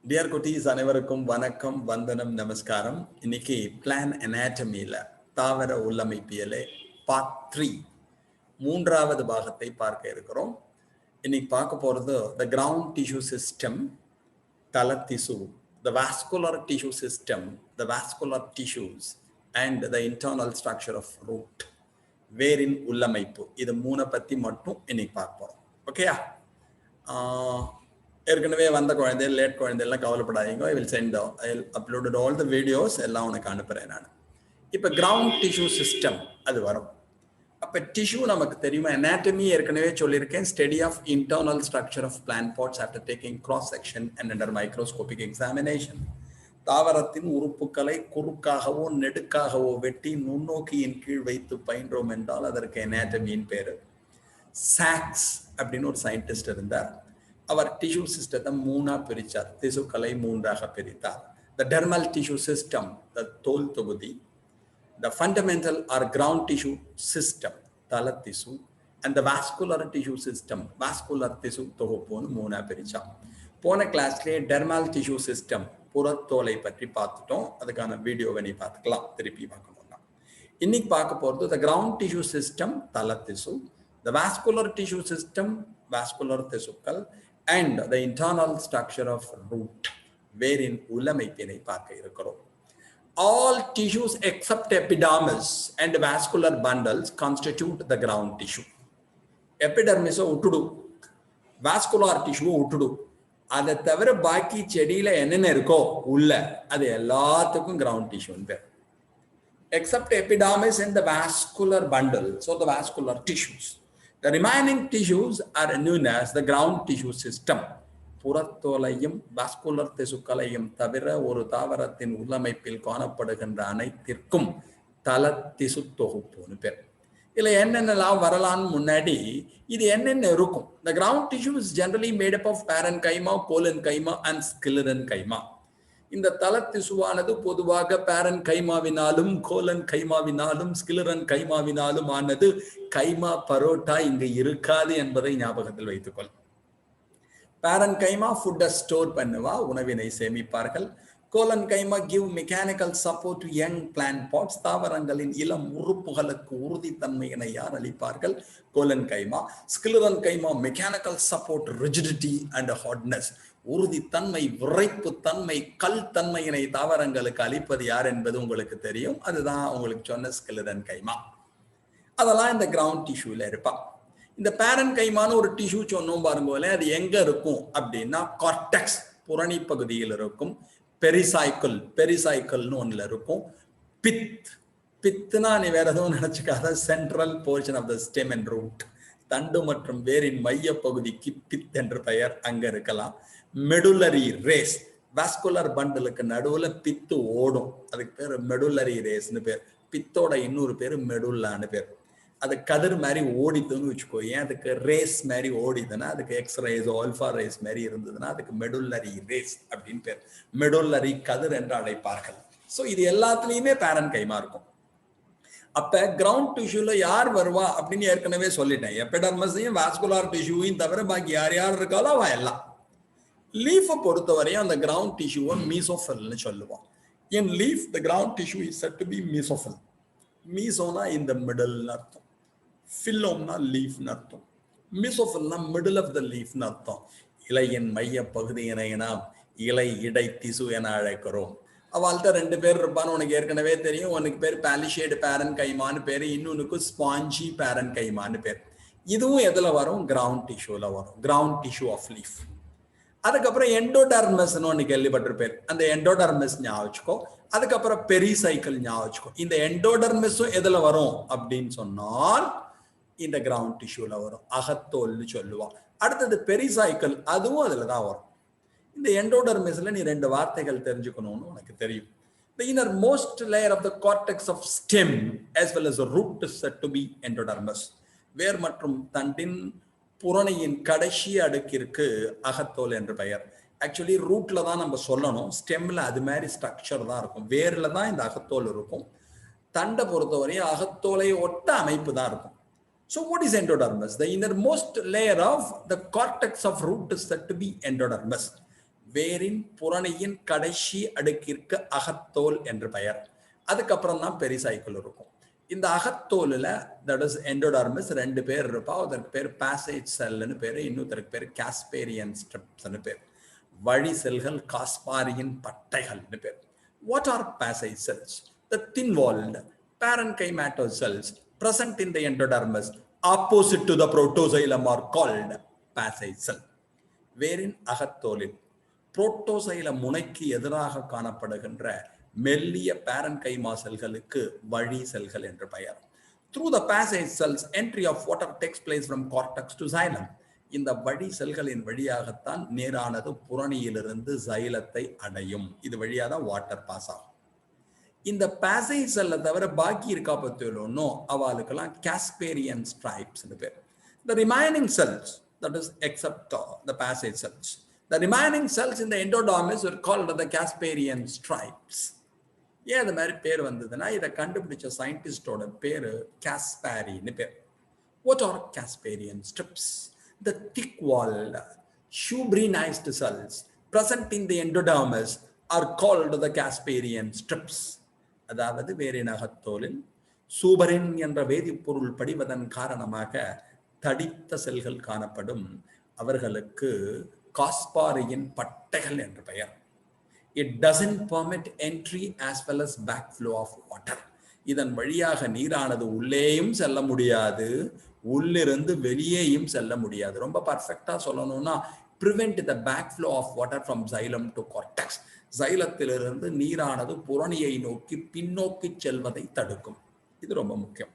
Dear குட்டீஸ் அனைவருக்கும் வணக்கம், வந்தனம், நமஸ்காரம். இன்னைக்கு பிளான் அனாட்டமியில தாவர உள்ளமைப்பியலே பார்ட் 3 மூன்றாவது பாகத்தை பார்க்க இருக்கிறோம். இன்னைக்கு பார்க்க போறது the ground tissue system, தல திசு, the vascular tissue system, the vascular tissues and the internal structure of root, வேரின் உள்ளமைப்பு. இது மூணை பத்தி மட்டும் இன்னைக்கு பார்க்க போறோம். ஓகேயா? ஏற்கனவே வந்த குழந்தை லேட் குழந்தை எல்லாம் கவலைப்படாதீங்க. I will send I uploaded all the videos எல்லாம் உனக்கு அனுப்புகிறேன் நான். இப்போ கிரவுண்ட் டிஷ்யூ சிஸ்டம் அது வரும். அப்போ டிஷ்யூ நமக்கு தெரியுமா? அனாட்டமி ஏற்கனவே சொல்லியிருக்கேன். Study of internal structure of plant parts after taking cross section and under microscopic examination. தாவரத்தின் உறுப்புகளை குறுக்காகவோ நெடுக்காகவோ வெட்டி நுண்ணோக்கியின் கீழ் வைத்து பயின்றோம் என்றால் அதற்கு அனாட்டமியின் பேரு. சாக்ஸ் அப்படின்னு ஒரு சயின்டிஸ்ட் இருந்தார். அவர் டிஷ்யூ சிஸ்டத்தை மூணா பிரித்தார். திசுக்களை மூன்றாக பிரித்தார். The dermal tissue system, the தோல் தொகுதி, the fundamental or ground tissue system, தல திசு, and the vascular tissue system, vascular திசு தொகுப்புன்னு மூணா பிரிச்சார். போன கிளாஸ்லேயே டெர்மல் டிஷ்யூ சிஸ்டம் புறத்தோலை பற்றி பார்த்துட்டோம். அதுக்கான வீடியோவை நீ பார்த்துக்கலாம், திருப்பி பார்க்கணும்னா. இன்னைக்கு பார்க்க போகிறது த கிரவுண்ட் டிஷ்யூ சிஸ்டம், தல திசு, த வாஸ்குலர் டிஷ்யூ சிஸ்டம், வாஸ்குலர் திசுக்கள், and the internal structure of root, wherein உள்ளமைப்பினை பார்க்க இருக்கிறோம். All tissues except epidermis and vascular bundles constitute the ground tissue. Epidermis விட்டுடு, vascular tissue விட்டுடு. அதை தவிர பாக்கி செடியில என்னென்ன இருக்கோ உள்ள அது எல்லாத்துக்கும் ground tissue பேர். Except epidermis and the vascular bundles, so the vascular tissues. The remaining tissues are known as the ground tissue system. புறத்தோலையும் வாஸ்குலர் திசுக்களையும் தவிர ஒரு தாவரத்தின் உள்ளமைப்பில் காணப்படுகின்ற அனைத்திற்கும் தல திசு தொகுப்புன்னு பேர். இதில் என்னென்னலாம் வரலான்னு முன்னாடி இது என்னென்ன இருக்கும்? The ground tissue is generally made up of parenchyma, collenchyma and sclerenchyma. இந்த தல திசுவானது பொதுவாக பேரன் கைமாவினாலும் கோலன் கைமாவினாலும் ஸ்கிலரன் கைமாவினாலும் ஆனது. கைமா பரோட்டா இங்கு இருக்காது என்பதை ஞாபகத்தில் வைத்துக்கொள். பேரன் கைமா ஃபுட்டை ஸ்டோர் பண்ணுவா, உணவினை சேமிப்பார்கள். Collenchyma give mechanical support to young plant parts, தாவரங்களின் இளம் உறுப்புகளுக்கு உறுதித்தன்மையினை யார் அளிப்பார்கள்? Collenchyma. Sclerenchyma mechanical support rigidity and hardness, உறுதித்தன்மை, விரைப்பு தன்மை, கல் தன்மையினை தாவரங்களுக்கு அளிப்பது யார் என்பது உங்களுக்கு தெரியும். அதுதான் உங்களுக்கு சொன்ன ஸ்கிலரன் கைமா. அதெல்லாம் இந்த கிரவுண்ட் டிஷ்யூல இருப்பா. இந்த பேரன் கைமான்னு ஒரு டிஷ்யூ சொன்னோம் பாருங்க, அது எங்க இருக்கும் அப்படின்னா கார்டெக்ஸ் புரணி பகுதியில் இருக்கும். பெரிசைக்கிள், பெரிசைக்கிள்னு ஒன்றுல இருக்கும். பித்னா நீ வேற எதுவும் நினைச்சுக்காத, central portion of the stem and root, தண்டு மற்றும் வேரின் மைய பகுதிக்கு பித் என்று பெயர் அங்க இருக்கலாம். மெடுலரி ரேஸ், வாஸ்குலர் பண்டலுக்கு நடுவுல பித்து ஓடும், அதுக்கு பேர் மெடுலரி ரேஸ்னு பேர். பித்தோட இன்னொரு பேரு மெடுல்லான்னு பேர். அது கதிர் மாதிரி ஓடிதுன்னு வச்சுக்கோ. ஏன் அதுக்கு ரேஸ் மாதிரி ஓடிதுன்னா அதுக்கு எக்ஸ் ரேஸ் ஆல்ஃபா ரேஸ் மாதிரி இருந்ததுன்னா அதுக்கு மெடுலரி ரேஸ் அப்படின்னு பேர். மெடுலரி கதிர் என்று அழைப்பார்கள். ஸோ இது எல்லாத்துலேயுமே பேரன் கைமா இருக்கும். அப்ப கிரவுண்ட் டிஷ்யூல யார் வருவா அப்படின்னு ஏற்கனவே சொல்லிட்டேன். எபிடர்மஸையும் வாஸ்குலார் டிஷ்யூவையும் தவிர பாக்கி யார் யார் இருக்காலோ அவ எல்லாம். லீஃபை பொறுத்தவரையும் அந்த கிரவுண்ட் டிஷ்யூவை மீசோஃபில்னு சொல்லுவோம். In leaf, the ground tissue is said to be mesophil. Mesona in the middle அர்த்தம், phylloம்னா லீஃப்னு அர்த்தம், mesophilனா middle of the leafனு அர்த்தம். இலையின் மைய பகுதியினை நாம் இலை இடை திசு என அழைக்கிறோம். அவள்கிட்ட ரெண்டு பேர் இருப்பான்னு உனக்கு ஏற்கனவே தெரியும். உனக்கு பேர் பாலிஷேடு பேரன் கைமான்னு பேர், இன்னொன்னுக்கு ஸ்பாஞ்சி பேரன் கைமான்னு பேர். இதுவும் எதுல வரும்? கிரவுண்ட் டிஷ்யூல வரும். Ground tissue of leaf. அதுக்கப்புறம் எண்டோடர்மஸ்ன்னு ஒன்று கேள்விப்பட்டிருப்பேன். அந்த எண்டோடர்மஸ் ஞாபகம் வச்சுக்கோ. அதுக்கப்புறம் பெரிசைக்கிள் ஞாபகம் வச்சுக்கோ. இந்த எண்டோடர்மஸும் எதுல வரும் அப்படின்னு சொன்னால் இந்த கிரவுண்ட் டிஷ்யூல வரும். அகத்தோல்னு சொல்லுவான். அடுத்தது பெரிசைக்கிள், அதுவும் அதுல தான் வரும். இந்த எண்டோடர்மஸ்ல நீ ரெண்டு வார்த்தைகள் தெரிஞ்சுக்கணும்னு உனக்கு தெரியும். The innermost layer of the cortex of stem as well as the root is said to be endodermis. வேர் மற்றும் தண்டின் புறணியின் கடைசி அடுக்கிற்கு அகத்தோல் என்று பெயர். ஆக்சுவலி ரூட்ல தான் நம்ம சொல்லணும், ஸ்டெம்ல அது மாதிரி ஸ்ட்ரக்சர் தான் இருக்கும். வேர்ல தான் இந்த அகத்தோல் இருக்கும். தண்டை பொறுத்தவரையும் அகத்தோலை ஒட்ட அமைப்பு தான் இருக்கும். So what is endodermis? The innermost layer of the cortex of root is said to be endodermis. வேரின் புறணியின் கடைசி அடுக்கிற்கு அகத்தோல் என்று பெயர். அதுக்கப்புறம் தான் பெரிசைக்கிள் இருக்கும். இந்த அகத்தோலில் தட் இஸ் எண்டோடர்மிஸ் 2 பேர் இருப்பா. அதற்கு பேர் பேசேஜ் செல்னு பேர், இன்னொருத்தருக்கு பேர் காஸ்பேரியன் ஸ்ட்ரிப்ஸ்னு பேர். வழி செல்கள் காஸ்பாரியின் பட்டைகள்னு பேர். What are passage cells? The thin-walled parenchymatous cells present in the endodermis opposite to the protoxylem are called passage cell. வேரின் அகத்தோலில் புரோட்டோசைல முனைக்கு எதிராக காணப்படுகின்ற மெல்லிய பேரன்கைமா செல்களுக்கு வழி செல்கள் என்று பெயர். Through the passage cells, entry of water takes place from cortex to xylem. இந்த வழி செல்களின் வழியாகத்தான் நீரானது புறணியிலிருந்து சைலத்தை அடையும். இது வழியாக தான் வாட்டர் பாஸ் ஆகும். இந்த பேசேஜ் செல்லை தவிர பாக்கி இருக்கா பத்தியோ அவளுக்கெல்லாம் காஸ்பேரியன் ஸ்ட்ரைப்ஸ் பேர். The remaining cells, that is except the passage cells, the remaining cells in the endodermis were called the Casparian stripes. ஏன் இந்த மாதிரி பேர் வந்ததுன்னா இதை கண்டுபிடிச்ச சயின்டிஸ்டோட பேரு காஸ்பாரின்னு பேர். What are Casparian strips? The thick-walled, shubrinized cells present in the endodermis are called the Casparian strips. அதாவது வேரின் அகத்தோலில் சூபரின் என்ற வேதிப்பொருள் படிவதன் காரணமாக தடித்த செல்கள் காணப்படும் அவர்களுக்கு காஸ்பாரியின் பட்டைகள் என்று பெயர். It doesn't permit entry as well as backflow of water. இதன் வழியாக நீரானது உள்ளேயும் செல்ல முடியாது, உள்ளிருந்து வெளியேயும் செல்ல முடியாது. ரொம்ப பர்ஃபெக்டா சொல்லணும்னா prevent the backflow of water from xylem to cortex. சைலத்திலிருந்து நீரானது புறணியை நோக்கி பின்னோக்கி செல்வதை தடுக்கும். இது ரொம்ப முக்கியம்.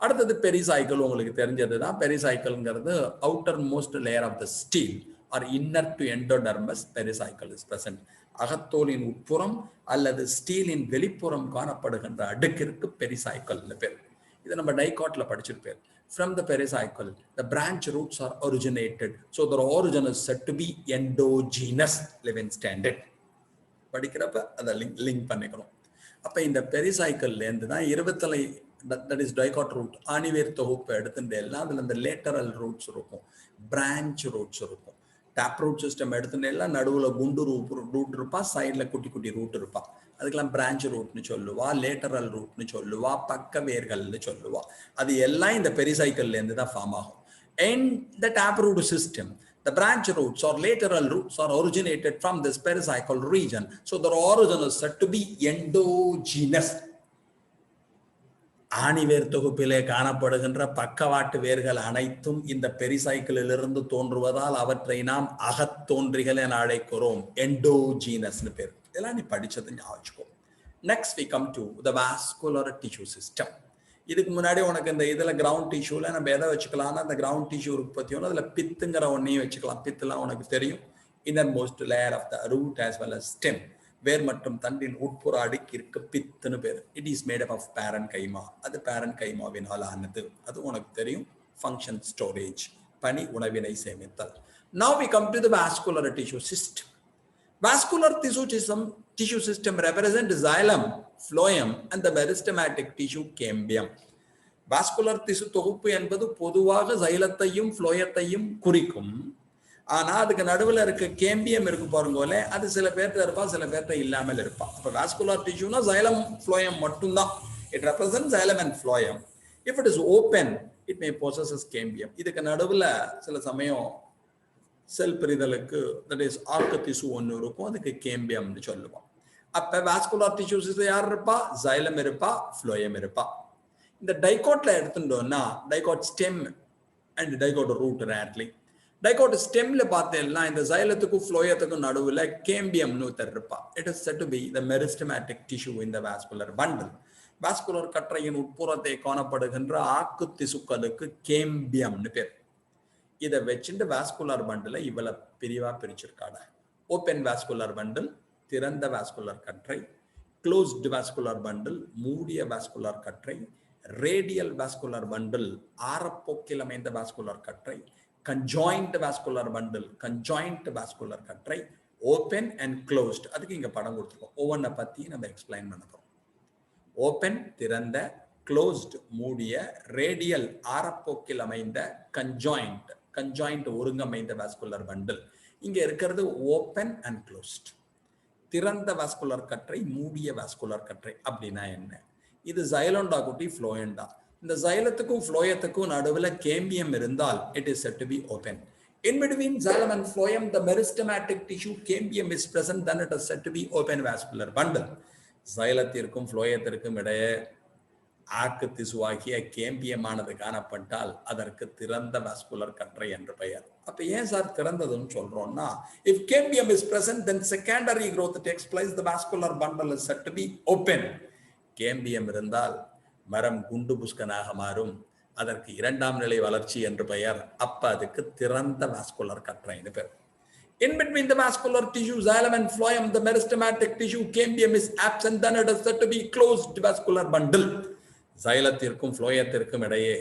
அடுத்தது பெரிசைக்கிள். உங்களுக்கு தெரிஞ்சது தான். பெரிசைக்கிள்ங்கிறது outermost layer of the stele or inner to endodermis pericycle is present. அகத்தோலின் உட்புறம் அல்லது ஸ்டீலின் வெளிப்புறம் காணப்படுகின்ற அடுக்கிற்கு பெரிசைக்கிள்னு பேர். இது நம்ம டைகாட்ல படிச்சிருப்பேன். From the pericycle, the branch roots are originated. So the origin is said to be endogenous. Levin standard. படிக்கிறப்ப அதை லிங்க் பண்ணிக்கணும். அப்ப இந்த பெரிசைக்கிள்லேருந்து தான் 20 தட் இஸ் டைகாட் ரூட் ஆணிவேர் தொகுப்பு எடுத்துட்டு எல்லாம் அதுல இந்த லேட்டரல் ரூட்ஸ் இருக்கும், பிரான்ச் ரூட்ஸ் இருக்கும். டேப் ரூட் சிஸ்டம் எடுத்துட்டு எல்லாம் நடுவுல குண்டு ரூட் இருப்பா, சைட்ல குட்டி குட்டி ரூட் இருப்பா. அதுக்கெல்லாம் பிரான்ச் ரூட்னு சொல்லுவா, லேட்டரல் ரூட்னு சொல்லுவா, பக்க வேர்கள்னு சொல்லுவா. அது எல்லாம் இந்த பெரிசைக்கிள்ல இருந்து தான் ஃபார்ம் ஆகும். And the taproot system, the branch roots or lateral roots are originated from this pericycle region. So the origin is said to be endogenous. ஆணிவேர் தொகுப்பிலே காணப்படுகின்ற பக்கவாட்டு வேர்கள் அனைத்தும் இந்த பெரிசைக்கிளிலிருந்து தோன்றுவதால் அவற்றை நாம் அகத்தோன்றிகள் என அழைக்கிறோம். எண்டோஜீனஸ்னு பேர். இதெல்லாம் நீ படிச்சது ஞாபகம். Next we come to the vascular tissue system. இதுக்கு முன்னாடி உனக்கு இந்த இதுல கிரவுண்ட் டிஷ்யூல நம்ம எதை வச்சுக்கலாம்னா அந்த கிரவுண்ட் டிஷ்யூ உற்பத்தியோட அதுல பித்துங்கிற ஒன்னையும் வச்சுக்கலாம். பித்துலாம் உனக்கு தெரியும். Innermost layer of the root as well as stem. வேர் மற்றும் தண்டின் உட்புற அடுக்கிற்கு பித்துன்னு பேர். It is made up of parenchyma. அது பேரன்கைமாவினால் ஆனது. அது உனக்கு தெரியும். ஃபங்க்ஷன் ஸ்டோரேஜ், பனி உணவினை சேமித்தல். Now we come to the vascular tissue system. Vascular tissue system represents xylem, phloem and the meristematic tissue cambium. Vascular tissue தொகுப்பு என்பது பொதுவாக சைலத்தையும் ஃப்ளோயத்தையும் குறிக்கும். ஆனா அதுக்கு நடுவில் இருக்க கேம்பியம் இருக்கு பாருங்கோலே, அது சில பேர்த்த இருப்பா, சில பேர்த்த இல்லாமல் இருப்பா. அப்ப வாஸ்குலர் டிஷ்யூனா xylem, phloem மட்டும்தான். It represents xylem and phloem. If it is open, it may possess cambium. இதுக்கு நடுவில் சில சமயம் செல் பிரிதலுக்கு தட் இஸ் ஆர்க்க திசு ஒன்று இருக்கும், அதுக்கு கேம்பியம்னு சொல்லுவோம். அப்ப வாஸ்குலர் டிஷ்யூஸ் யார் இருப்பா? xylem இருப்பா, phloem இருப்பா. இந்த டைகாட்ல எடுத்துட்டோம்னா dicot stem and dicot root rarely. Dicot ஸ்டெம்ல பார்த்தேன்னா இந்த xylத்துக்கும் phloயத்துக்கும் நடுவில் கேம்பியம்னு இருப்பா. It is said to be the meristematic tissue in the vascular bundle. Vascular கற்றையின் உட்புறத்தை காணப்படுகின்ற ஆக்கு திசுக்களுக்கு கேம்பியம்னு பேர். இதை வச்சுட்டு வாஸ்குலர் பண்டில் இவ்வளவு பிரிவா பிரிச்சிருக்காங்க. ஓப்பன் வாஸ்குலர் பண்டில், திறந்த வாஸ்குலர் கற்றை, க்ளோஸ்டு வாஸ்குலர் பண்டில், மூடிய வாஸ்குலர் கற்றை, ரேடியல் வாஸ்குலர் பண்டில், ஆரப்போக்கில் அமைந்த வாஸ்குலர் கற்றை, conjoint vascular bundle, conjoint vascular கற்றை, ஓப்பன் அண்ட் க்ளோஸ்ட். அதுக்கு இங்க படம் கொடுத்துருக்கோம். ஒவ்வொன்றை பத்தி நம்ம எக்ஸ்பிளைன் பண்ண போறோம். ஓப்பன் திறந்த, க்ளோஸ்ட் மூடிய, ரேடியல் ஆரப்போக்கில் அமைந்த, கன்ஜாயிண்ட் ஒருங்கமைந்த வாஸ்குலர் பண்டில். இங்க இருக்கிறது ஓப்பன் அண்ட் க்ளோஸ்ட். திறந்த வாஸ்குலர் கற்றை, மூடிய வாஸ்குலர் கற்றை அப்படின்னா என்ன? இது ஜைலோண்டா குட்டி ஃப்ளோயண்டா. இந்த ஜைலத்துக்கும் ஃப்ளோயத்துக்கும் நடுவில் கேம்பியம் இருந்தால் it is said to be open. In between xylem and phloem, the meristematic tissue cambium is present, then it is said to be open vascular bundle. ஜைலத்திற்கும் ஃப்ளோயத்திற்கும் இடையே ஆக்கு திசுவாகிய கேம்பியமானது காணப்பட்டால் அதற்கு திறந்த வாஸ்குலர் கற்றை என்று பெயர். அப்ப ஏன் சார் திறந்ததுன்னு சொல்றோம்னா, if cambium is present, then secondary growth takes place, the vascular bundle is said to be open. Cambium இருந்தால் மரம் குண்டு புஷ்கனாக மாறும், அதற்கு இரண்டாம் நிலை வளர்ச்சி என்று பெயர். அப்ப அதுக்கு திறந்த வாஸ்குலர் கற்றைன்னு பேர். In between the vascular tissue, xylem and phloem, the meristematic tissue cambium is absent, then it is said to be closed vascular bundle. ஜைலத்திற்கும் ஃப்ளோயத்திற்கும் இடையே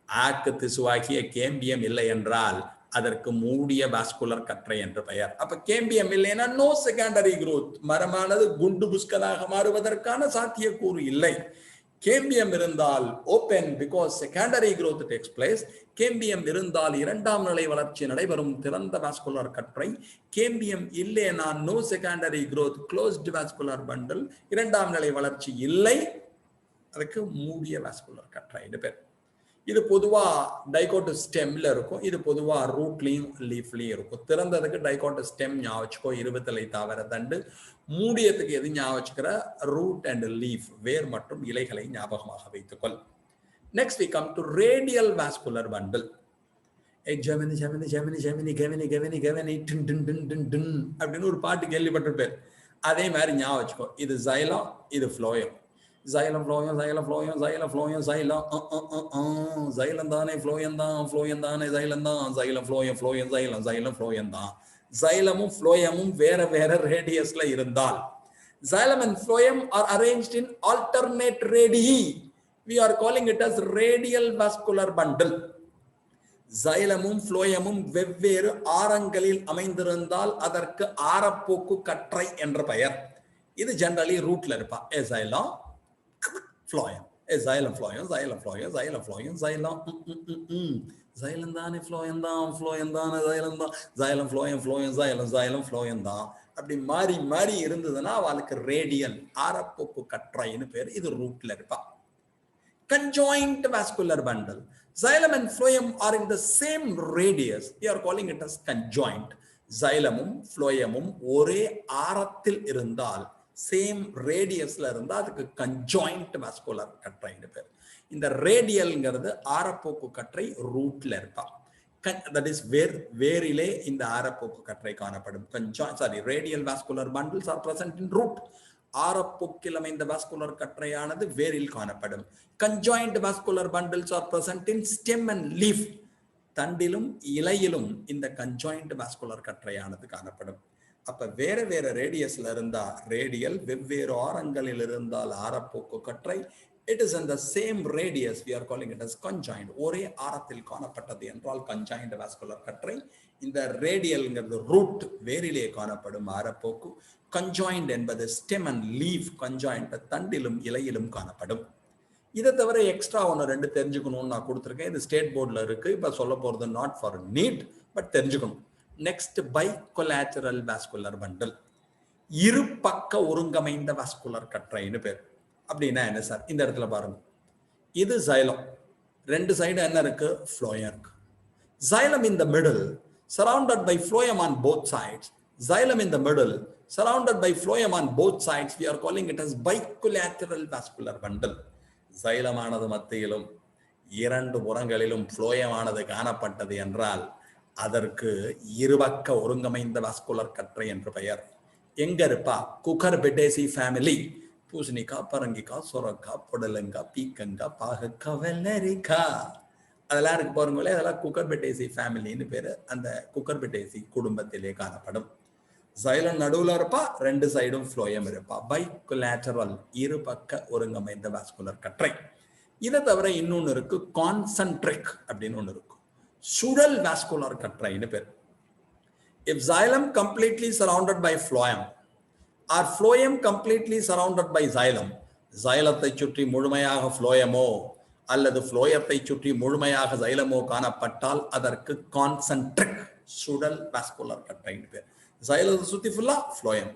ஆக்கு திசுவாகிய கேம்பியம் இல்லை என்றால் அதற்கு மூடிய வாஸ்குலர் கற்றை என்று பெயர். அப்ப கேம்பியம் இல்லைன்னா நோ செகண்டரி growth, மரமானது குண்டு புஷ்கனாக மாறுவதற்கான சாத்தியக்கூறு இல்லை. கேம்பியம் இருந்தால் open, because secondary growth takes place. Cambium இருந்தால் இரண்டாம் நிலை வளர்ச்சி நடைபெறும், திறந்த வாஸ்குலர் கற்றை. கேம்பியம் இல்லைனா no secondary growth, closed vascular bundle, இரண்டாம் நிலை வளர்ச்சி இல்லை, அதுக்கு மூடிய வாஸ்குலர் கற்றைன்னு பேர். இது பொதுவா டைகோட் ஸ்டெம்ல இருக்கும், இது பொதுவா ரூட்லயும் லீஃப்லயும் இருக்கும். திறந்ததுக்கு டைகோட் ஸ்டெம் ஞாபகம் வச்சுக்கோ, இருபத்தலை தாவர தண்டு. மூடியத்துக்கு எது ஞாபகம் வச்சுக்கிற, ரூட் அண்ட் லீஃப், வேர் மற்றும் இலைகளை ஞாபகமாக வைத்துக்கொள். Next we come to radial vascular bundle. ஜெமினி ஜெமினி ஜெமினி ஜெமினி கெவனி கெவனி கெவனி டின் டின் டின் டின் டின் அப்படின்னு ஒரு பாட்டு கேள்விப்பட்டிருப்பேன். அதே மாதிரி ஞாபகம் வச்சுக்கோ, இது ஜைலம், இது phloem. Xylem, phloem, xylem, phloem, xylem, phloem, xylem, xylem தானே phloem தான், phloem தானே xylem தான், xylem, phloem, phloem, xylem, xylem, phloem தான். xylem-உம் phloem-உம் வேற வேற ரேடியஸ்ல இருந்தால், xylem and phloem are arranged in alternate radii. We are calling it as radial vascular bundle. xylem-உம் phloem-உம் வெவ்வேறு ஆரங்களில் அமைந்திருந்தால் அதற்கு ஆரப்போக்கு கற்றை என்ற பெயர். இது ஜெனரலி ரூட்ல இருப்பா. xylem phloem, xylem phloem, xylem phloem, xylem phloem, xylem xylem தானே phloem தான், phloem தானே xylem தான், xylem phloem, phloem xylem, xylem phloem தான். அப்படி மாறி மாறி இருந்ததுன்னா அவளுக்கு ரேடியல் ஆரப்போக்கு கற்றைன்னு பேர். இது ரூட்ல இருப்பா. Conjoint vascular bundle. Xylem and phloem are in the same radius. We are calling it as conjoint. xylem-உம் phloem-உம் ஒரே ஆரத்தில் இருந்தால், சேம் ரேடியஸ்ல இருந்தா அதுக்கு கன்ஜாயிண்ட் வாஸ்குலர் கற்றைன்னு பேர். இந்த ரேடியல்ங்கிறது ஆரப்போக்கு கற்றை ரூட்ல இருப்பா. தட் இஸ் வேரிலே இந்த ஆரப்போக்கு கற்றை காணப்படும். Radial vascular bundles are present in root. ஆரப்போக்கில் அமைந்த வாஸ்குலர் கற்றையானது வேரில் காணப்படும். Conjoint vascular bundles are present in stem and leaf. தண்டிலும் இலையிலும் இந்த கன்ஜாயிண்ட் வாஸ்குலர் கற்றையானது காணப்படும். அப்ப வேற வேற ரேடியஸ்ல இருந்தா ரேடியல், வெவ்வேறு ஆரங்களில் இருந்தால் ஆரப்போக்கு கற்றை. It is in the same radius, we are calling it as conjoined. ஒரே ஆரத்தில் காணப்பட்டது என்றால் conjoined vascular கற்றை. இந்த ரேடியல்ங்கிறது ரூட், வேரிலே காணப்படும் ஆரப்போக்கு. conjoined என்பது ஸ்டெம் அண்ட் லீஃப். conjoined தண்டிலும் இலையிலும் காணப்படும். இதை தவிர எக்ஸ்ட்ரா ஒன்று ரெண்டு தெரிஞ்சுக்கணும்னு நான் கொடுத்துருக்கேன். இது ஸ்டேட் போர்டில் இருக்கு. இப்போ சொல்ல போறது நாட் ஃபார் நீட், பட் தெரிஞ்சுக்கணும். நெக்ஸ்ட் பைகொலாட்டரல் வாஸ்குலர் பண்டில், இரு பக்க ஒருங்கமைந்த வாஸ்குலர் கற்றைன்னு பேர். அப்படின்னா என்ன சார்? இந்த இடத்துல பாருங்க, இது xylem, ரெண்டு சைடு என்ன இருக்கு? phloem இருக்கு. xylem in the middle, surrounded by phloem on both sides. xylem in the middle, surrounded by phloem on both sides. We are calling it as bilateral vascular bundle. xylem ஆனது மத்தியிலும் இரண்டு புறங்களிலும் phloem ஆனது காணப்பட்டது என்றால் அதற்கு இருபக்க ஒருங்கமைந்த vascular கற்றை என்று பெயர். எங்க இருப்பா? குக்கர்பிட்டேசி ஃபேமிலி. பூசணிக்காய், பரங்கிக்காய், சொரக்காய், புடலங்காய், பீக்கங்காய், பாகக்காய், வெள்ளரிக்காய், அதெல்லாம் இருக்கு பாருங்களே. அதெல்லாம் குக்கர்பிட்டேசி ஃபேமிலின்னு பேரு. அந்த குக்கர்பிட்டேசி குடும்பத்திலே காணப்படும். xylem நடுவுல இருப்பா, ரெண்டு சைடும் phloem இருப்பா. பைகொலாட்டரல், இரு பக்க ஒருங்கமைந்த வாஸ்குலர் கற்றை. இதை தவிர இன்னொன்னு இருக்கு, கான்சென்ட்ரிக் அப்படின்னு ஒண்ணு இருக்கு. சுழல் வாஸ்குலர் கற்றைன்னு பேர். If xylem completely surrounded by phloem or phloem completely surrounded by xylem, xylத்தை சுற்றி முழுமையாக phloem-ஓ அல்லது phloem-த்தை சுற்றி முழுமையாக xylem-ஓ காணப்பட்டால் அதற்கு கான்சென்ட்ரிக் சுடல் வாஸ்குலர் கட்ரைன்னு பேர். ஜைலத்தை சுத்தி ஃபுல்லா ஃப்ளோயம்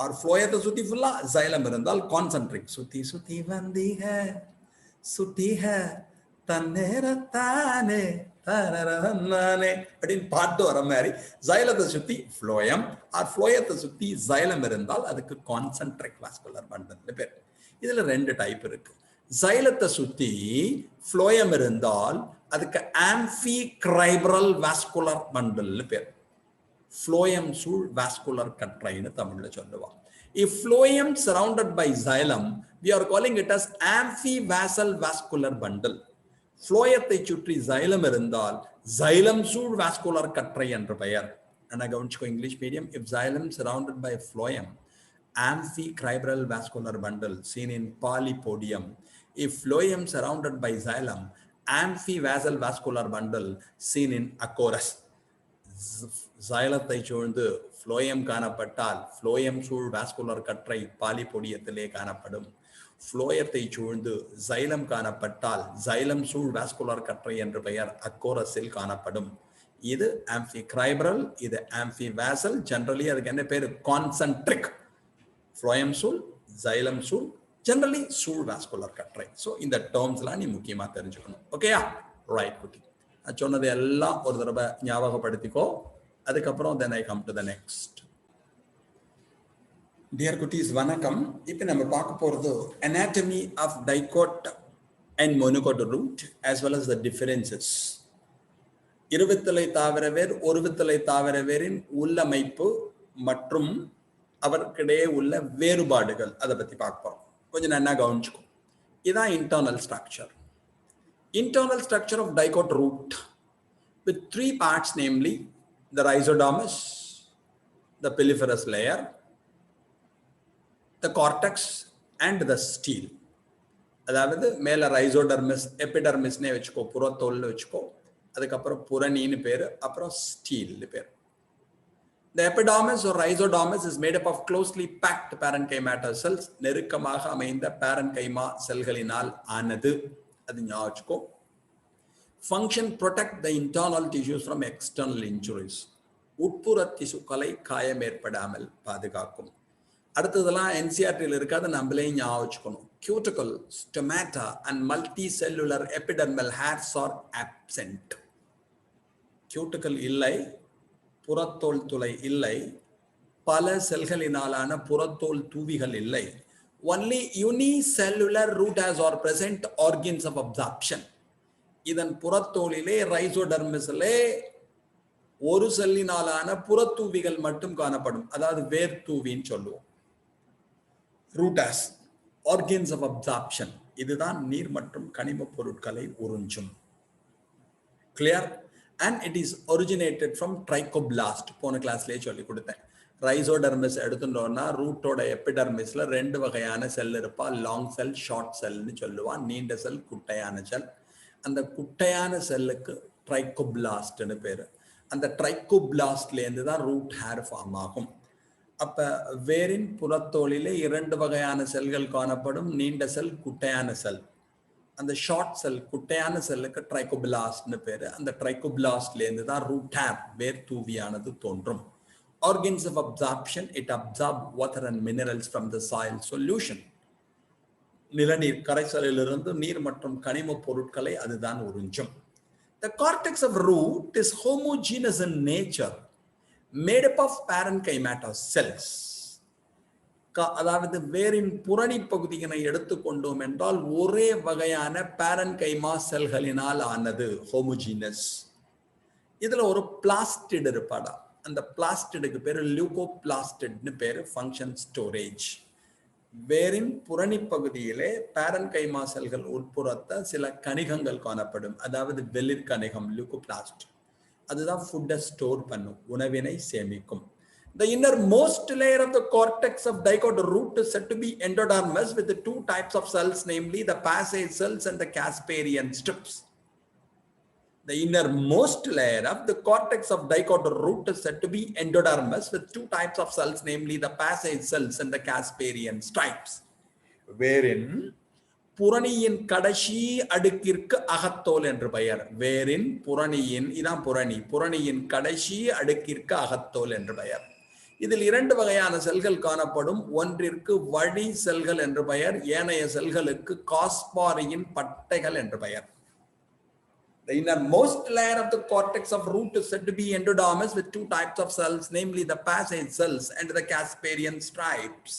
ஆர் ஃப்ளோயத்தை சுத்தி ஃபுல்லா ஜைலம் இருந்தால் கான்சென்ட்ரிக். சுத்தி சுத்தி வந்தீக சுத்திக தன்னேரத்தானே தானே அப்படின்னு பாட்டு வர மாதிரி ஜைலத்தை சுத்தி ஃப்ளோயம் ஆர் ஃப்ளோயத்தை சுத்தி ஜைலம் இருந்தால் அதுக்கு கான்சென்ட்ரிக் வாஸ்குலர் பண்டல்னு பேர். இதுல 2 டைப் இருக்கு. ஜைலத்தை சுத்தி ஃப்ளோயம் இருந்தால் அதுக்கு ஆம்பிகிரைபரல் வாஸ்குலர் பண்டல்னு பேர். ஃப்ளோயம் சூழ் வாஸ்குலர் கற்றைன்னு தமிழ்ல சொல்லுவாங்க. If phloem surrounded by xylem, we are calling it as amphivasal vascular bundle. ஃப்ளோயத்தை சுற்றி xylem இருந்தால் xylem சூழ் வாஸ்குலர் கற்றை என்று பெயர். என்ன கவனிச்சுக்கோ English medium. If xylem surrounded by phloem, amphicrybral vascular bundle seen in polypodium. If phloem surrounded by xylem, amphivasal vascular bundle seen in achorus. xylத்தை சூழ்ந்து phloem காணப்பட்டால் ஃப்ளோயம் சூழ் வாஸ்குலர் கற்றை பாலிபொடியத்திலே காணப்படும். ஃப்ளோயத்தை சூழ்ந்து xylem காணப்பட்டால் xylem சூழ் வாஸ்குலர் கற்றை என்று பெயர் அக்கோரஸில் காணப்படும். இது ஆம்பிகிரைபரல், இது ஆம்பிவாசல். ஜெனரலி அதுக்கு என்ன பேரு? கான்சென்ட்ரிக். ஃப்ளோயம் சூழ், xylem சூழ், ஜெனரலி சூழ் வாஸ்குலர் கற்றை. ஸோ இந்த டேர்ம்ஸ்லாம் நீ முக்கியமாக தெரிஞ்சுக்கணும். ஓகேயா? ரைட் குட்டி. நான் சொன்னது எல்லாம் ஒரு தடவை ஞாபகப்படுத்திக்கோ. அதுக்கப்புறம் then I come to the next. Dear குட்டீஸ் வணக்கம். இப்போ நம்ம பார்க்க போகிறது anatomy of DICOT and MONOCOT root as well as the differences. இருவித்தலை தாவர வேர் ஒருவித்தலை தாவர வேரின் உள்ளமைப்பு மற்றும் அவருக்கிடையே உள்ள வேறுபாடுகள் அதை பற்றி பார்க்க போகிறோம். கொஞ்சம் நல்லா கவனிச்சுக்கோ. இதுதான் internal structure. Internal structure of DICOT root with 3 parts, namely the rhizodermis, the piliferous layer, the cortex and the stele. அதாவது மேல rhizodermis, epidermis நே வெச்சுக்கோ, புறத்தோல்னு வெச்சுக்கோ. அதுக்கப்புறம் புறணின்னு பேரு, அப்புறம் stele பேரு. The epidermis or rhizodermis is made up of closely packed parenchyma cells. நெருக்கமாக அமைந்த parenchyma செல்களினால் ஆனது. அது ஞாபகம். Function protect the internal tissues from external injuries. உட்புற திசுக்களை காயம் ஏற்படாமல் பாதுகாக்கும். அடுத்ததெல்லாம் NCERT-ல இருக்காது, நம்மளே ஞாபகம். Cuticle, stomata and multicellular epidermal hairs are absent. Cuticle இல்லை, புறத்தோல் துளை இல்லை, பல செல்களினாலான புறத்தோல் தூவிகள் இல்லை. Only unicellular root hairs are present, organs of absorption. இதன் புறத்தோலிலே ரைசோடர்மிஸிலே ஒரு செல்லினாலான புறத்தூவிகள் மட்டும் காணப்படும். அதாவது வேர் தூவின்னு சொல்லுவோம். root hairs, organs of absorption. இதுதான் நீர் மற்றும் கனிம பொருட்களை உறிஞ்சும். Clear? And it is originated from trichoblast. போன கிளாஸ்லயே சொல்லி கொடுத்தேன். ரைசோடர்மிஸ் எடுத்துட்டோம்னா ரூட்டோட எபிடர்மிஸ்ல 2 வகையான செல் இருப்பா. லாங் செல், ஷார்ட் செல்னு சொல்லுவான். நீண்ட செல், குட்டையான செல். அந்த குட்டையான செல்லுக்கு ட்ரைகோபிளாஸ்ட்னு பேரு. அந்த ட்ரைகோபிளாஸ்ட்லேருந்து தான் ரூட் ஹேர் ஃபார்ம் ஆகும். அப்ப வேரின் புறத்தோலிலே 2 வகையான செல்கள் காணப்படும். நீண்ட செல், குட்டையான செல். அந்த ஷார்ட் செல், குட்டையான செல்லுக்கு ட்ரைகோபிளாஸ்ட்னு பேரு. அந்த ட்ரைகோபிளாஸ்ட்லேருந்து தான் ரூட் ஹேர், வேர் தூவியானது தோன்றும். Organs of absorption, it absorbs water and minerals from the soil solution. நிலநீர், கரைசலிலிருந்து நீர் மற்றும் கனிம பொருட்களை அதுதான் உறிஞ்சும். The cortex of root is homogeneous in nature, made up of parenchyma cells. அதாவது வேரின் புறணி பகுதியினை எடுத்துக்கொண்டோம் என்றால் ஒரே வகையான parenchyma செல்களினால் ஆனது. ஹோமோஜீனஸ். இதுல ஒரு பிளாஸ்டிட் இருப்பாடா. அந்த பிளாஸ்டிடுக்கு பேரு லியூகோபிளாஸ்டிட்னு பேரு. Function storage. வேரின் புறணி பகுதியிலே parenchyma செல்கள் உட்புறத்த சில கணிகங்கள் காணப்படும். அதாவது வெளிர் கணிகம், லியூகோபிளாஸ்ட். அதுதான் ஃபுட்டை ஸ்டோர் பண்ணும், உணவினை சேமிக்கும். The innermost layer of the cortex of DICOT root is said to be endodermis with the 2 types of cells, namely the passage cells and the Casparian strips. The innermost layer of the cortex of DICOT root is said to be endodermis with 2 types of cells, namely the passage cells and the Casparian stripes. Wherein புரணியின் கடைசி அடுக்கிற்கு அகத்தோல் என்று பெயர். வேரின் புரணியின், இதான் புரணி, புரணியின் கடைசி அடுக்கிற்கு அகத்தோல் என்று பெயர். இதில் 2 வகையான செல்கள் காணப்படும். ஒன்றிற்கு வழி செல்கள் என்று பெயர், ஏனைய செல்களுக்கு காஸ்பாரியின் பட்டைகள் என்று பெயர். The innermost layer of the cortex of root is said to be endodermis with 2 types of cells, namely the passage cells and the Casparian stripes.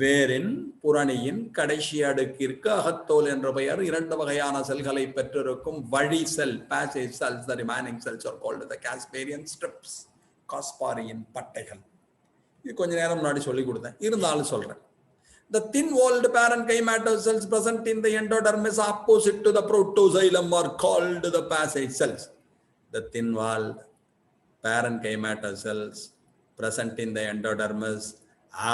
வேரின் புரணியின் கடைசி அடுக்கிற்கு அகத்தோல் என்ற பெயர். 2 வகையான செல்களை பெற்றிருக்கும் வழி செல், passage cells. The remaining cells are called the Casparian strips, காஸ்பாரியின் பட்டைகள். இது கொஞ்ச நேரம் முன்னாடி சொல்லி கொடுத்தேன், இருந்தாலும் சொல்றேன். The thin-walled parenchyma cells present in the endodermis opposite to the protoxylem are called the passage cells. The thin-walled parenchyma cells present in the endodermis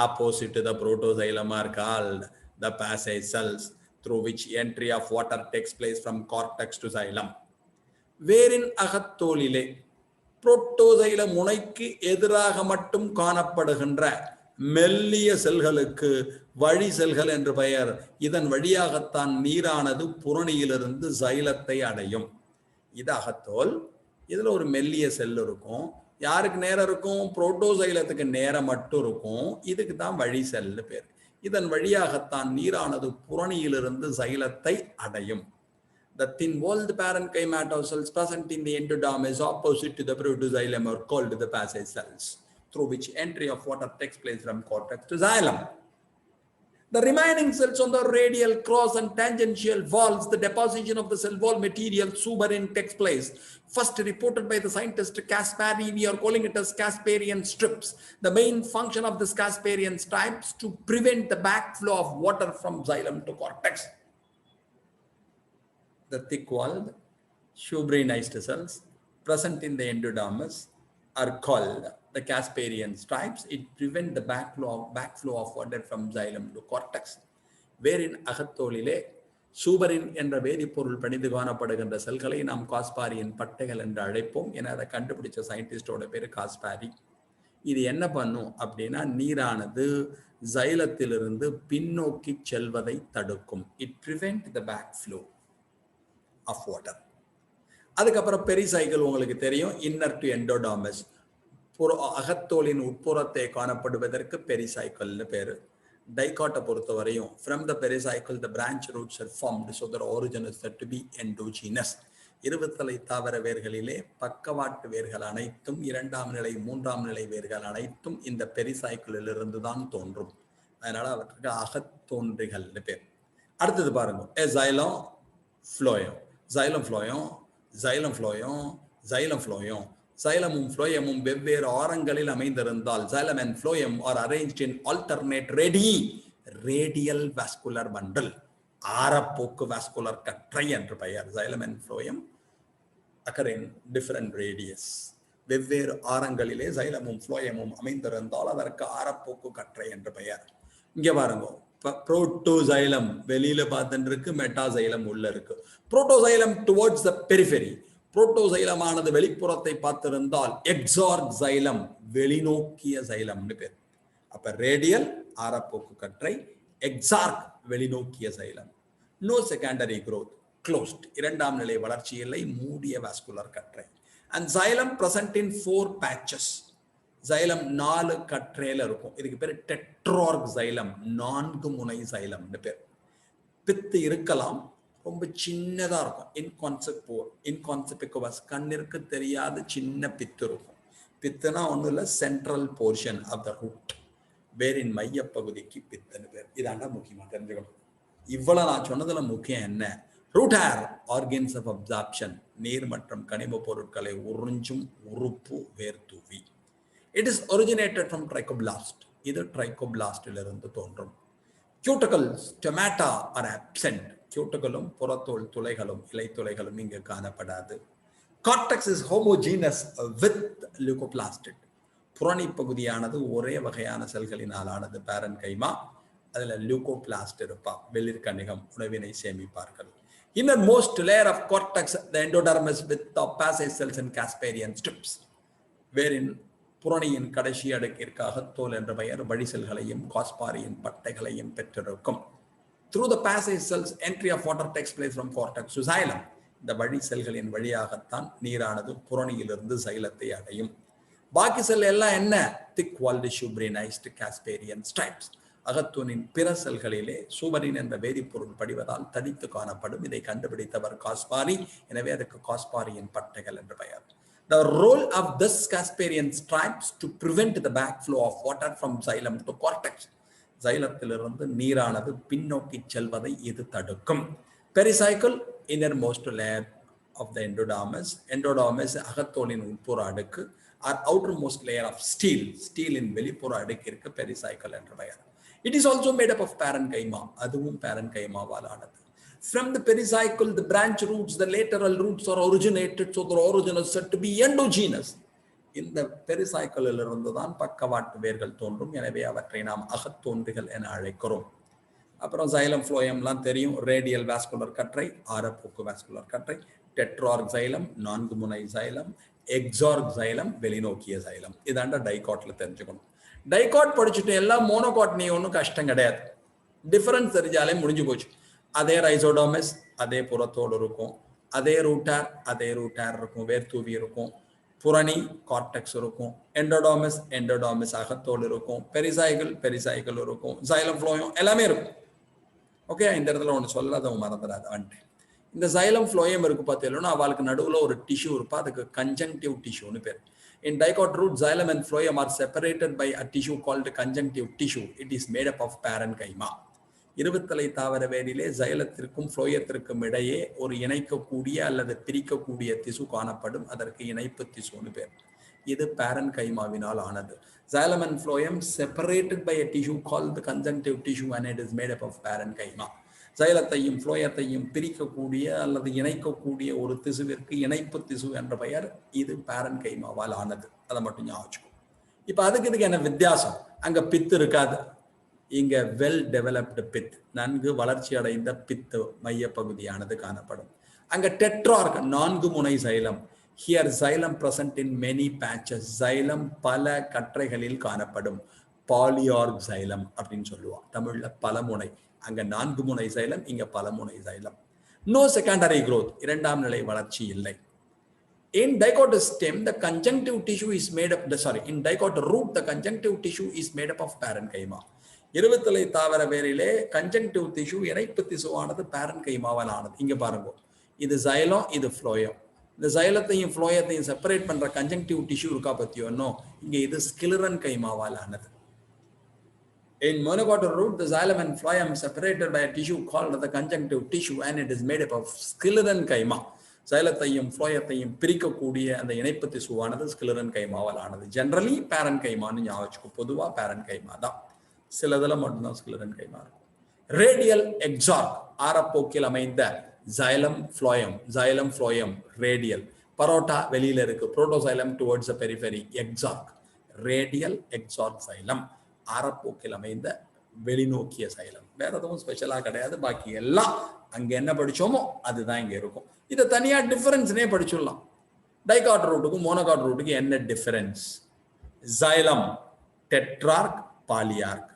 opposite to the protoxylem are called the passage cells, through which entry of water takes place from cortex to xylem. வேரின் அகத்தோலிலே புரோட்டோசைல முனைக்கு எதிராக மட்டும் காணப்படுகின்ற மெல்லிய செல்களுக்கு வழி செல்கள் என்று பெயர். இதன் வழியாகத்தான் நீரானது புரணியிலிருந்து சைலத்தை அடையும். இது அகத்தோல். இதுல ஒரு மெல்லிய செல் இருக்கும். யாருக்கு நேரம் இருக்கும்? புரோட்டோசைலத்துக்கு நேரம் மட்டும் இருக்கும். இதுக்கு தான் வழி செல்னு பேர். இதன் வழியாகத்தான் நீரானது புரணியிலிருந்து சைலத்தை அடையும். The thin-walled parenchyma cells present in the endodermis opposite to the protoxylem are called the passage cells, through which entry of water takes place from cortex to xylem. The remaining cells on the radial, cross and tangential walls, the deposition of the cell wall material suberin takes place. First reported by the scientist Caspari, we are calling it as Casparian strips. The main function of this Casparian stripes to prevent the backflow of water from xylem to cortex. The thick-walled, suberinized cells present in the endodermis are called the Casparian stripes. It prevents the backflow of water from xylem to cortex. வேரின் அகத்தோலிலே சூபரின் என்ற வேதிப்பொருள் பணிந்து காணப்படுகின்ற செல்களை நாம் காஸ்பாரியின் பட்டைகள் என்று அழைப்போம். என அதை கண்டுபிடிச்ச சயின்டிஸ்டோட பேரு காஸ்பாரி. இது என்ன பண்ணும் அப்படின்னா, நீரானது xylத்திலிருந்து பின்னோக்கி செல்வதை தடுக்கும். It prevent the backflow of water. அதுக்கப்புறம் பெரிசைக்கிள் உங்களுக்கு தெரியும். இன்னர் டு எண்டோடர்மிஸ், அகத்தோலின் உட்புறத்தை காணப்படுவதற்கு பெரிசைக்கிள்னு பேரு. டைகாட்டை பொறுத்தவரையும் from the pericycle the branch roots are formed, so their origin is said to be endogenous. இருபத்தலை தாவர வேர்களிலே பக்கவாட்டு வேர்கள் அனைத்தும், 2ஆம் நிலை 3ஆம் நிலை வேர்கள் அனைத்தும் இந்த பெரிசைக்கிளில் இருந்து தான் தோன்றும். அதனால அவற்றுக்கு அகத்தோன்றிகள்னு பேர். அடுத்தது பாருங்க, xylem phloem, xylem phloem, xylem phloem, xylem phloem. xylemum phloemum வெவ்வேறு ஆரங்களில் அமைந்திருந்தால் xylem and phloem are arranged in alternate radial vascular bundle. ஆரப்போக்கு vascular கற்றை என்று பெயர். xylem and phloem occur in different radius. வெவ்வேறு ஆரங்களிலே xylemum phloemum அமைந்திருந்தால் அதற்கு ஆரப்போக்கு கற்றை என்று பெயர். இங்க பாருங்க, புரோட்டோசைலம் வெளியில பார்த்துட்டு இருக்கு, மெட்டாசைலம் உள்ள இருக்கு. புரோட்டோசைலம் டுவர்ட்ஸ் த பெரிஃபெரி, புரோட்டோசைலமானது வெளிப்புறத்தை பார்த்திருந்தால் எக்ஸார்க் சைலம் வெளிநோக்கிய சைலம்னு பேர். அப்ப ரேடியல் ஆரப்போக்கு கற்றை, எக்ஸார்க் வெளிநோக்கிய சைலம். நோ செகண்டரி growth, க்ளோஸ்ட், 2ஆம் நிலை வளர்ச்சி இல்லை, மூடிய வாஸ்குலர் கற்றை. And xylem present in 4 patches. xylem 4 கற்றையில இருக்கும். இதுக்கு பேர் டெட்ரார்க் xylem, 4 முனை xylemனு பேர். பித்து இருக்கலாம், ரொம்ப சின்னதா இருக்கும். இன்கான்சிபிகுவஸ், கண்ணிற்கு தெரியாத சின்ன பித்து இருக்கும். பித்துனா ஒன்றும் இல்லை, central portion of the root, வேரின் மைய பகுதிக்கு பித்துன்னு பேர். இதாண்டா முக்கியமா தெரிஞ்சுக்கணும். இவ்வளவு நான் சொன்னதுல முக்கியம் என்ன? Root hair organs of absorption, நீர் மற்றும் கனிம பொருட்களை உறிஞ்சும் உறுப்பு வேர் தூவி. It is originated from trichoblast. இது trichoblastலிருந்து தோன்றும். Cuticles, stomata are absent. Cuticle-ம் புறத்தோல் துளைகளும் இலை துளைகளும் இங்கு காணப்படாது. Cortex is homogeneous with leucoplastid. புறணி பகுதியானது ஒரே வகையான செல்களினால் ஆனது. parenchyma, அதுல leucoplast இருப்பா, வெளிர்கணிகம், உணவினை சேமிப்பார்கள். Innermost layer of cortex, the endodermis with the passage cells and Casparian strips. வேரின் புரணியின் கடைசி அடுக்கிற்கு அகத்தோல் என்ற பெயர் வழி செல்களையும் காஸ்பாரியின் பட்டைகளையும் பெற்றிருக்கும். Through the passage cells, entry of water takes place from cortex to xylem. இந்த வழி செல்களின் வழியாகத்தான் நீரானது புறணியிலிருந்து சைலத்தை அடையும். பாக்கி செல் எல்லாம் என்ன? Thick walled suberinized Casparian strips. அகத்தூனின் பிற செல்களிலே சூபரின் என்ற வேதிப்பொருள் படிவதால் தடித்து காணப்படும். இதை கண்டுபிடித்தவர் காஸ்பாரி. எனவே அதுக்கு காஸ்பாரியின் பட்டைகள் என்று பெயர். The role of this Casparian stripes to prevent the backflow of water from xylem to cortex. xylத்திலிருந்து நீரானது பின்னோக்கி செல்வதை இது தடுக்கும். Pericycle, innermost layer of the endodermis. Endodermis அகத்தோலின் உட்புற அடுக்கு. Or outermost layer of steel. Steelin வெளிப்புற அடுக்கிற்கு pericycle என்று பெயர். It is also made up of parenchyma. அதுவும் parenchymaவால் ஆனது. From the pericycle, the branch roots, the lateral roots are originated, so the origin is said to be endogenous. இந்த பெரிசைக்கிளில் இருந்துதான் பக்கவாட்டு வேர்கள் தோன்றும். எனவே அவற்றை நாம் அகத்தோன்றிகள் என அழைக்கிறோம். அப்புறம் சைலம் ஃப்ளோயம்லாம் தெரியும். ரேடியல் வாஸ்குலர் கற்றை, ஆரப்போக்கு வாஸ்குலர் கற்றை, டெட்ரார்க் சைலம், 4 முனை சைலம், எக்ஸார்க் சைலம், வெளிநோக்கிய சைலம். இதாண்ட டைகாட்ல தெரிஞ்சுக்கணும். டைகாட் படிச்சுட்டு எல்லாம் மோனோகாட் நீ ஒன்றும் கஷ்டம் கிடையாது. டிஃபரன்ஸ் தெரிஞ்சாலே முடிஞ்சு போச்சு. அதே ரைசோடோமஸ் அதே புறத்தோடு இருக்கும். அதே ரூட்டார் இருக்கும். வேர்த்தூவி இருக்கும். புரணி கார்டெக்ஸ் இருக்கும். எண்டோடோமஸ் அகத்தோடு இருக்கும். பெரிசைக்கிள் இருக்கும். சைலம் ஃப்ளோயம் எல்லாமே இருக்கும். ஓகே, இந்த இடத்துல ஒன்று சொல்லாத மறந்துடாது வந்துட்டு. இந்த சைலம் ஃப்ளோயம் இருக்கு பார்த்தீங்கன்னா அவளுக்கு நடுவில் ஒரு டிஷ்யூ இருப்பா. அதுக்கு கன்ஜங்டிவ் டிஷ்யூன்னு பேர். In dicot root, xylem and phloem are separated by a tissue called conjunctive tissue. It is made up of parenchyma. இருபத்தலை தாவர வேரிலே சைலத்திற்கும் ஃப்ளோயத்திற்கும் இடையே ஒரு இணைக்கக்கூடிய அல்லது பிரிக்கக்கூடிய திசு காணப்படும். அதற்கு இணைப்பு திசுன்னு பேர். இது parenchymaவினால் ஆனது. Xylem and phloem separated by a tissue called the conjunctive tissue and it is made up of parenchyma. சைலத்தையும் ஃப்ளோயத்தையும் பிரிக்கக்கூடிய அல்லது இணைக்கக்கூடிய ஒரு திசுவிற்கு இணைப்பு திசு என்ற பெயர். இது parenchymaவால் ஆனது. அதை மட்டும் ஞாபகம். இப்போ அதுக்கு என்ன வித்தியாசம்? அங்க பித்து இருக்காது. இங்க வெல் டெவலப்டு பித், நன்கு வளர்ச்சி அடைந்த பித்து மைய பகுதியானது காணப்படும். அங்க டெட்ரார்க் 4 முனை xylem. Here xylem present in many patches. Xylem பல கற்றைகளில் காணப்படும். பாலியார்க் சைலம் அப்படின்னு சொல்லுவான் தமிழ்ல. பலமுனை. அங்க 4 முனை சைலம், இங்க பலமுனை சைலம். நோ செகண்டரி growth, இரண்டாம் நிலை வளர்ச்சி இல்லை. In dicot stem, the conjunctive tissue is made up. In dicot root, the conjunctive tissue is made up of parenchyma. இருபத்தலை தாவர வேரிலே கன்ஜங்டிவ் டிஷ்யூ இணைப்பு திசுவானது parenchymaவால் ஆனது. இங்க பாருங்க, இது சைலம், இது ஃப்ளோயம். இந்த சைலத்தையும் ஃப்ளோயத்தையும் செப்பரேட் பண்ற கன்ஜங்டிவ் டிஷ்யூ இருக்கா பத்தியோ இங்க இது ஸ்கிலரன்கைமாவால் ஆனது. In monocot root, the xylem and phloem separated by a tissue called the conjunctive tissue and it is made up of sclerenchyma. சைலத்தையும் ஃப்ளோயத்தையும் பிரிக்கக்கூடிய அந்த இணைப்பு திசுவானது ஸ்கிலரன்கைமாவால் ஆனது. ஜெனரலி parenchymaன்னு ஞாபகம். பொதுவா parenchyma தான். சிலதில் மட்டும்தான் ஸ்கிலரன்கைமா இருக்கும். ரேடியல் எக்ஸார்க், ஆரப்போக்கில் அமைந்த xylem phloem ரேடியல். பரோட்டா வெளியில இருக்கு. Protoxylem towards the periphery. Exarch, radial exarch xylem, ஆரப்போக்கில் அமைந்த வெளிநோக்கிய சைலம். வேற எதுவும் ஸ்பெஷலா கிடையாது. பாக்கி எல்லாம் அங்க என்ன படிச்சோமோ அதுதான் இங்க இருக்கும். இதை தனியா டிஃபரன்ஸ்னே படிச்சிடலாம். டைகாட் ரூட்டுக்கும் மோனோகாட் ரூட்டுக்கு என்ன டிஃபரன்ஸ்? xylem டெட்ரார்க், polyarch.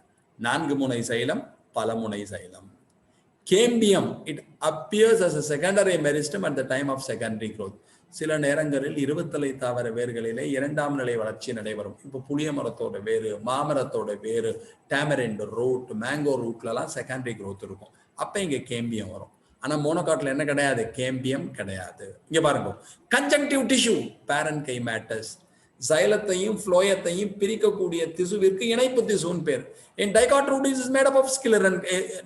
4 முனை சைலம், பலமுனை சைலம். Cambium, it appears as a secondary meristem at the time of secondary growth. சில நேரங்களில் இருபத்தலை தாவர வேர்களிலே இரண்டாம் நிலை வளர்ச்சி நடைபெறும். இப்போ புளிய மரத்தோட வேறு, மாமரத்தோட வேறு, டேமரிண்ட் ரூட், மேங்கோ ரூட்லலாம் செகண்டரி growth இருக்கும். அப்ப இங்க கேம்பியம் வரும். ஆனா மோனோகாட்ல என்ன கிடையாது? கேம்பியம் கிடையாது. இங்க பாருங்க, கன்ஜங்டிவ் டிஷ்யூ parenchymatous. சைலத்தையும் ஃப்ளோயத்தையும் பிரிக்கக்கூடிய திசுவிற்கு இணைப்பு திசுன்னு பேர். In dicot root, it is made up of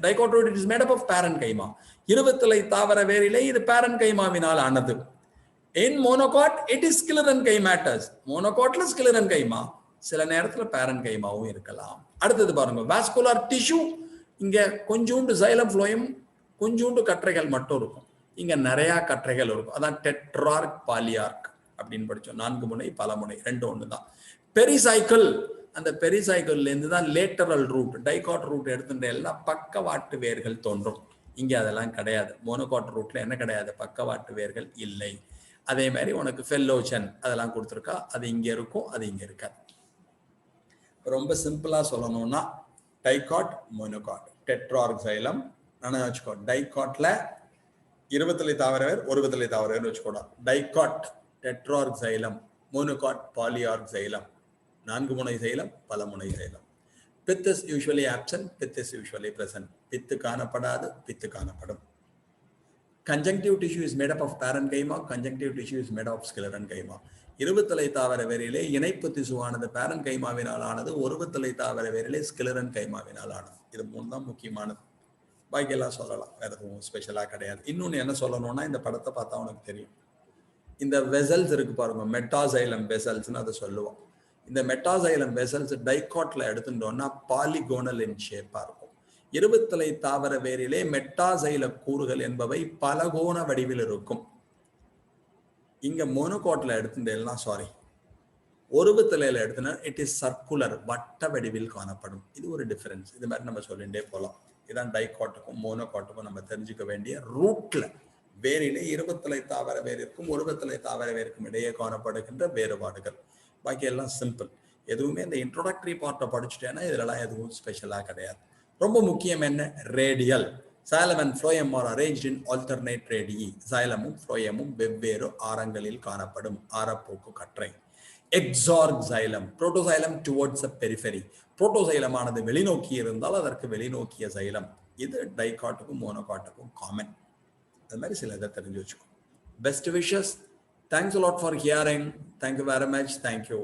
dicot root, it is made up of parenchyma. இருபத்தலை தாவர வேரிலே இது parenchymaவினால் ஆனது. In monocot, it is sclerenchymatous. monocotல sclerenchyma, சில நேரத்துல parenchymaவும் இருக்கலாம். அடுத்தது பாருங்க, vascular tissue. இங்க கொஞ்சூண்டு xylem phloem, கொஞ்சூண்டு கற்றைகள் மட்டும் இருக்கும். இங்க நிறைய கற்றைகள் இருக்கும். அதான் டெட்ரார்க், பாலியார்க் அப்படின்னு படிச்சோம். 4 முனை, பலமுனை, ரெண்டு ஒன்று தான். பெரிசைக்கிள், அந்த பெரிசைக்கிள்ல இருந்து தான் லேட்டரல் ரூட், டைகாட் ரூட் எடுத்துட்டு எல்லாம் பக்கவாட்டு வேர்கள் தோன்றும். இங்க அதெல்லாம் கிடையாது. மோனோகாட் ரூட்ல என்ன கிடையாது? பக்கவாட்டு வேர்கள் இல்லை. அதே மாதிரி உனக்கு ஃபெல்லோஜன் அதெல்லாம் கொடுத்துருக்கா. அது இங்க இருக்கும், அது இங்க இருக்காது. ரொம்ப சிம்பிளா சொல்லணும்னா டைகாட், மோனோகாட், டெட்ரார்க் சைலம், நான் வச்சுக்கோ டைகாட்ல இருபத்தலை தாவர வேர் ஒரு விதலை தாவர வேர் வச்சுக்கோடா. Dicot tetrarch xylem, monocot polyarch xylem, 4 முனை சைலம் பல முனை xylem. Pith is usually absent, pith is usually present. Pith காணப்படாது, பித்து காணப்படும். Conjunctive tissue is made up of parenchyma, conjunctive tissue is made up of sclerenchyma. இருபத்தலை தாவர வேரிலே இணைப்பு திசுவானது parenchymaவினால் ஆனது, ஒருவத்தலை தாவர வேரிலே sclerenchymaவினால் ஆனது. இது 3 தான் முக்கியமானது. பாக்கியெல்லாம் சொல்லலாம், வேற எதுவும் ஸ்பெஷலாக கிடையாது. இன்னொன்று என்ன சொல்லணும்னா, இந்த படத்தை பார்த்தா உனக்கு தெரியும். இந்த வெசல்ஸ் இருக்கு பாருங்க, மெட்டாசைலம் வெசல்ஸ்னு அதை சொல்லுவோம். இந்த மெட்டாசைலம் வெசல்ஸ் டைகாட்ல எடுத்துட்டோம்னா பாலிகோனல் இன் ஷேப்பா இருக்கும். இருபத்தலை தாவர வேரிலே மெட்டாசைல கூறுகள் என்பவை பலகோண வடிவில் இருக்கும். இங்க மோனோகாட்ல எடுத்துட்டேன்னா சாரி ஒருவத்தலையில எடுத்துனா இட் இஸ் சர்க்குலர், வட்ட வடிவில் காணப்படும். இது ஒரு டிஃபரன்ஸ். இது மாதிரி நம்ம சொல்லிட்டே போகலாம். இதான் டைகாட்டுக்கும் மோனோகாட்டுக்கும் நம்ம தெரிஞ்சுக்க வேண்டிய ரூட்ல வேரிலே இருபத்தலை தாவர வேரிற்கும் ஒருவத்தலை தாவர வேருக்கும் இடையே காணப்படுகின்ற வேறுபாடுகள். பாக்கி எல்லாம் சிம்பிள். எதுவுமே இந்த இன்ட்ரோடக்டரி பார்ட்டை படிச்சுட்டேன்னா இதெல்லாம் எதுவும் ஸ்பெஷலாக கிடையாது. ரொம்ப முக்கியம் என்ன, radial. Xylem and phloem are arranged in alternate radii. Xylemum phloemum வெவ்வேறு ஆரங்களில் காணப்படும். ஆரப்போக்கு கற்றை. Exorg xylem, protoxylem towards the periphery. Protoxylem ஆனது வெளிநோக்கி இருந்தால் அதற்கு வெளிநோக்கிய xylem. இது டைகாட்டுக்கும் மோனோகாட்டுக்கும் காமன். அது மாதிரி சில இதை தெரிஞ்சு வச்சுக்கோ. Best wishes. Thanks a lot for hearing. Thank you very much. Thank you.